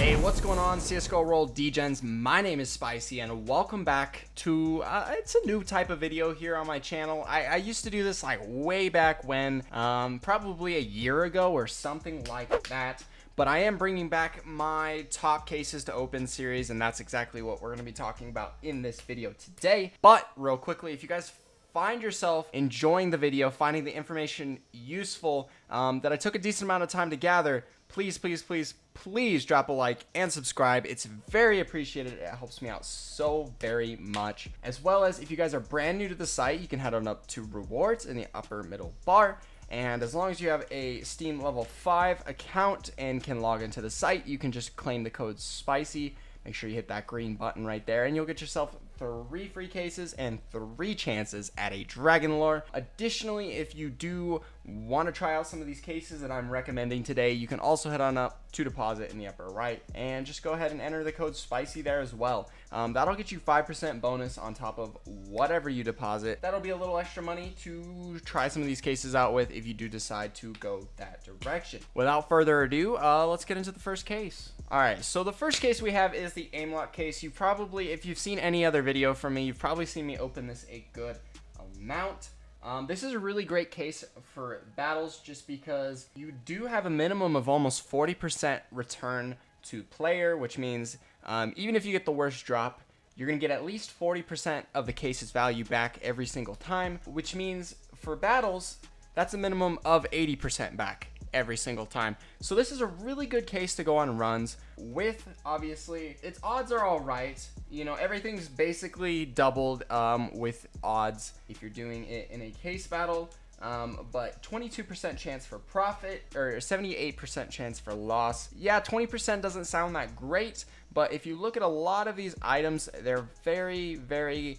Hey, what's going on, CSGORoll Degens? My name is Spicy, and welcome back to, it's a new type of video here on my channel. I used to do this like way back when, probably a year ago or something like that. But I am bringing back my top cases to open series, and that's exactly what we're going to be talking about in this video today. But real quickly, if you guys find yourself enjoying the video, finding the information useful, that I took a decent amount of time to gather, please drop a like and subscribe. It's very appreciated. It helps me out so very much. As well as, if you guys are brand new to the site, you can head on up to rewards in the upper middle bar. And as long as you have a Steam level 5 account and can log into the site, you can just claim the code SPICY. Make sure you hit that green button right there, and you'll get yourself 3 free cases and 3 chances at a Dragon Lore. Additionally, if you do want to try out some of these cases that I'm recommending today, you can also head on up to deposit in the upper right and just go ahead and enter the code SPICY there as well. That'll get you 5% bonus on top of whatever you deposit. That'll be a little extra money to try some of these cases out with if you do decide to go that direction. Without further ado, let's get into the first case. Alright, so the first case we have is the AIMLOCK case. You probably, if you've seen any other video from me, you've probably seen me open this a good amount. This is a really great case for battles just because you do have a minimum of almost 40% return to player, which means even if you get the worst drop, you're going to get at least 40% of the case's value back every single time, which means for battles, that's a minimum of 80% back every single time. So this is a really good case to go on runs with. Obviously, its odds are all right. You know, everything's basically doubled with odds if you're doing it in a case battle. But 22% chance for profit or 78% chance for loss. Yeah, 20% doesn't sound that great, but if you look at a lot of these items, they're very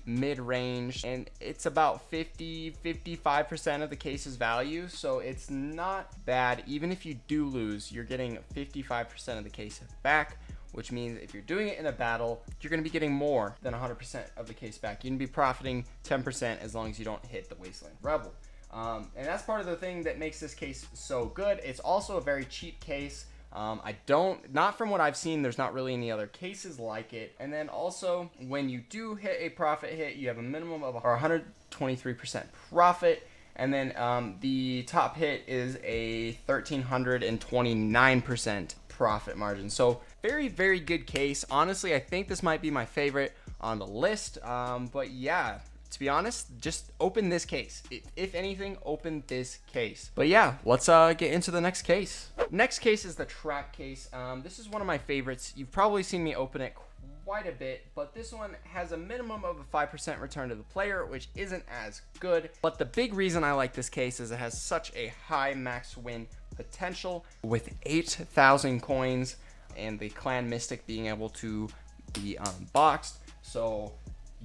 mid-range, and it's about 55% of the case's value, so it's not bad. Even if you do lose, you're getting 55% of the case back, which means if you're doing it in a battle, you're going to be getting more than 100% of the case back. You can be profiting 10% as long as you don't hit the Wasteland Rebel. And that's part of the thing that makes this case so good. It's also a very cheap case. Not from what I've seen, there's not really any other cases like it. And then also, when you do hit a profit hit, you have a minimum of 123% profit. And then the top hit is a 1,329% profit margin. So very good case. Honestly, I think this might be my favorite on the list. But yeah, to be honest, just open this case. If anything, open this case. But yeah, let's get into the next case. Next case is the trap case. This is one of my favorites. You've probably seen me open it quite a bit, but this one has a minimum of a 5% return to the player, which isn't as good. But the big reason I like this case is it has such a high max win potential with 8,000 coins and the clan mystic being able to be unboxed. So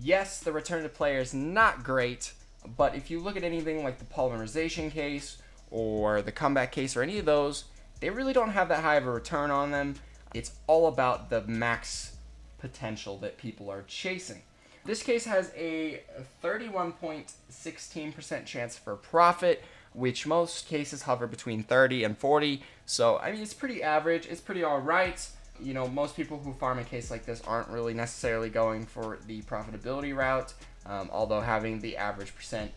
yes, the return to player is not great, but if you look at anything like the polymerization case or the comeback case or any of those, they really don't have that high of a return on them. It's all about the max potential that people are chasing. This case has a 31.16% chance for profit, which most cases hover between 30 and 40. So, I mean, it's pretty average. It's pretty all right. You know, most people who farm a case like this aren't really necessarily going for the profitability route, although having the average percent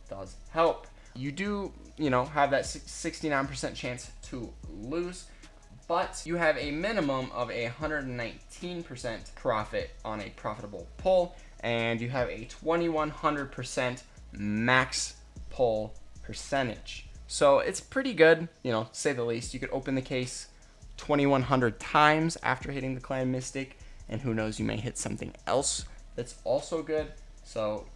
does help. You do, have that 69% chance to lose, but you have a minimum of a 119% profit on a profitable pull, and you have a 2100% max pull percentage. So it's pretty good, to say the least. You could open the case 2,100 times after hitting the clan mystic, and who knows, you may hit something else that's also good. So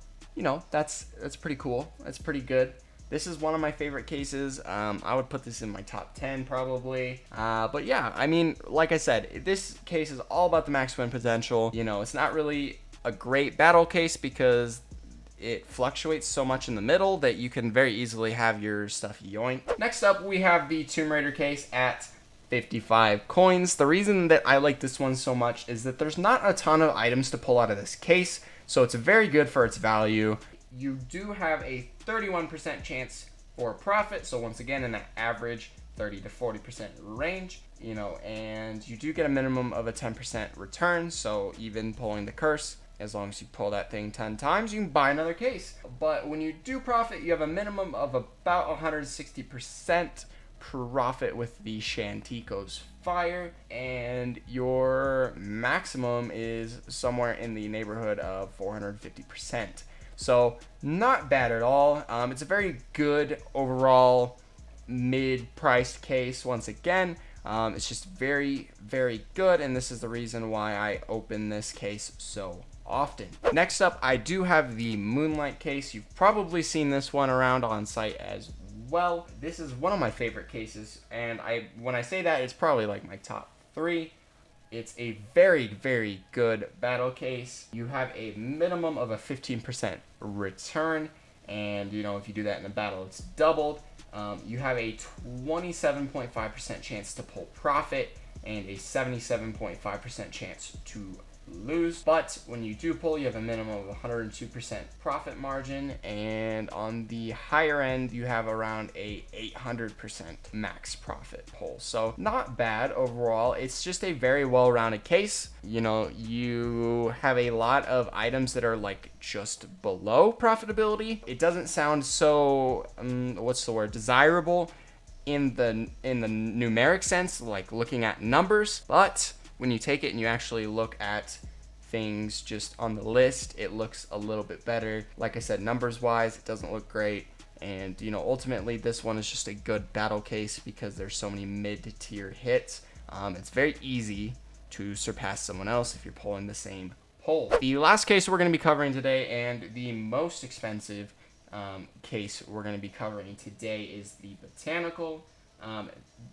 that's pretty cool. That's pretty good. This is one of my favorite cases. I would put this in my top 10 probably. But yeah, I mean, like I said, this case is all about the max win potential. It's not really a great battle case because it fluctuates so much in the middle that you can very easily have your stuff yoink. Next up, we have the Tomb Raider case at 55 coins. The reason that I like this one so much is that there's not a ton of items to pull out of this case, so it's very good for its value. You do have a 31% chance for profit, so once again in that average 30 to 40% range, you know, and you do get a minimum of a 10% return. So even pulling the curse, as long as you pull that thing 10 times, you can buy another case. But when you do profit, you have a minimum of about 160% profit with the Shantico's Fire, and your maximum is somewhere in the neighborhood of 450%. So not bad at all. It's a very good overall mid-priced case. Once again, it's just very, very good, and this is the reason why I open this case so often. Next up, I do have the Moonlight case. You've probably seen this one around on site as well. This is one of my favorite cases, and when I say that, it's probably like my top 3. It's a very, very good battle case. You have a minimum of a 15% return, and you know, if you do that in a battle, it's doubled. You have a 27.5% chance to pull profit and a 77.5% chance to lose. But when you do pull, you have a minimum of 102% profit margin, and on the higher end you have around a 800% max profit pull. So not bad overall. It's just a very well-rounded case. You know, you have a lot of items that are like just below profitability. It doesn't sound so what's the word, desirable in the numeric sense, like looking at numbers, but when you take it and you actually look at things just on the list, it looks a little bit better. Like I said, numbers wise, it doesn't look great. And you know, ultimately this one is just a good battle case because there's so many mid-tier hits. It's very easy to surpass someone else if you're pulling the same pull. The last case we're going to be covering today, and the most expensive case we're going to be covering today, is the Botanical.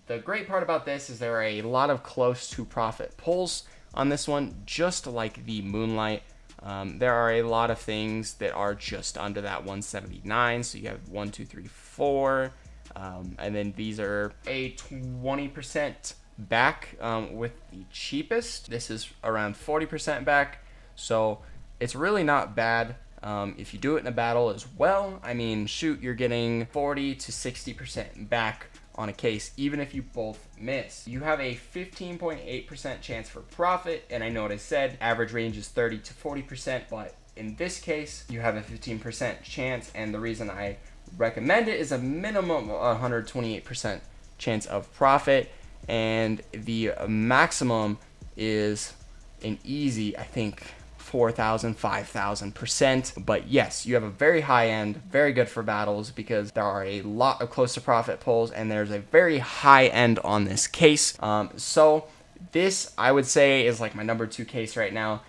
The great part about this is there are a lot of close to profit pulls on this one, just like the Moonlight. There are a lot of things that are just under that 179. So you have 1, 2, 3, 4, and then these are a 20% back with the cheapest. This is around 40% back, so it's really not bad. If you do it in a battle as well, I mean, shoot, you're getting 40 to 60% back on a case, even if you both miss. You have a 15.8% chance for profit, and I know what I said, average range is 30 to 40%, but in this case, you have a 15% chance, and the reason I recommend it is a minimum of 128% chance of profit, and the maximum is an easy, I think, 4,000, 5,000%. But yes, you have a very high end, very good for battles because there are a lot of close to profit pulls, and there's a very high end on this case. So this, I would say, is like my number 2 case right now,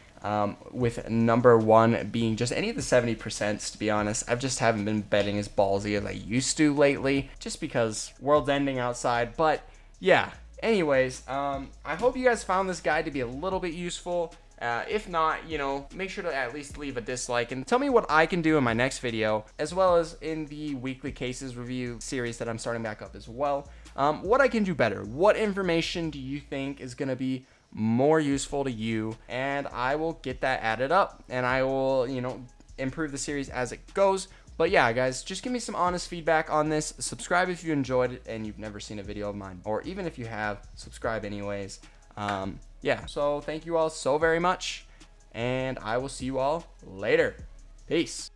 with number 1 being just any of the 70%. To be honest, I just haven't been betting as ballsy as I used to lately, just because world's ending outside. But yeah, anyways, I hope you guys found this guide to be a little bit useful. If not, you know, make sure to at least leave a dislike and tell me what I can do in my next video, as well as in the weekly cases review series that I'm starting back up as well. What I can do better. What information do you think is going to be more useful to you? And I will get that added up, and I will, you know, improve the series as it goes. But yeah, guys, just give me some honest feedback on this. Subscribe if you enjoyed it and you've never seen a video of mine, or even if you have, subscribe anyways. Yeah, so thank you all so very much, and I will see you all later. Peace.